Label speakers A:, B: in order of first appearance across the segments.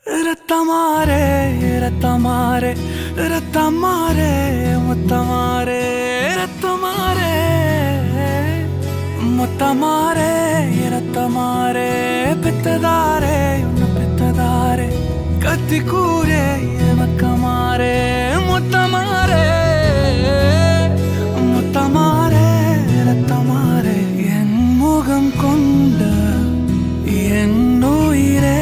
A: ரத்தமாரே ரத்தமாரே ரத்தமாரே முத்தமாரே ரத்தமாரே முத்தமாரே ரத்தமாரே பெத்ததாரே உன்னை பெத்ததாரே கத்தி கூரே மக்கமாரே முத்தமாரே முத்தமாரே ரத்தமாரே என் முகம் கொண்ட என் உயிரே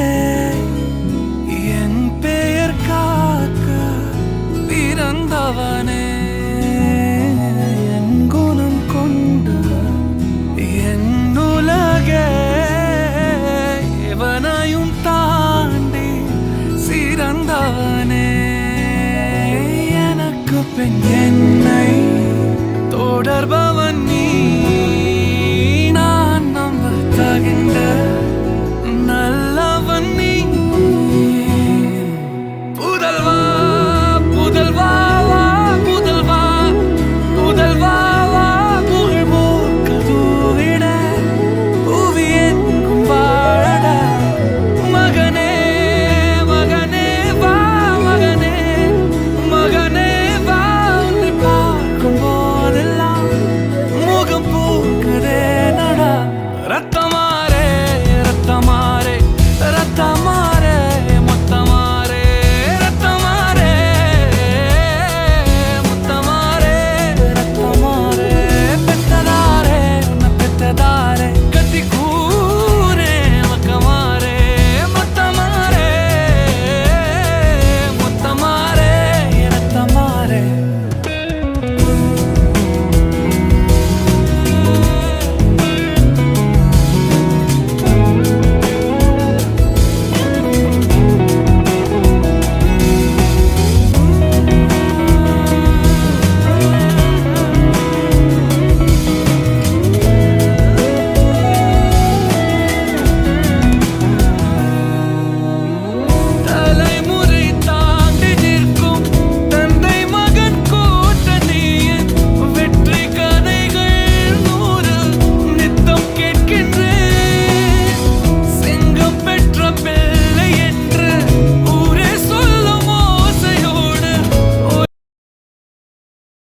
A: பிறந்தவனே என் குணம் கொண்டு என் உலகே எவனையும் தாண்டி சிறந்தவனே எனக்கு பெண் என்னை தொடர்ப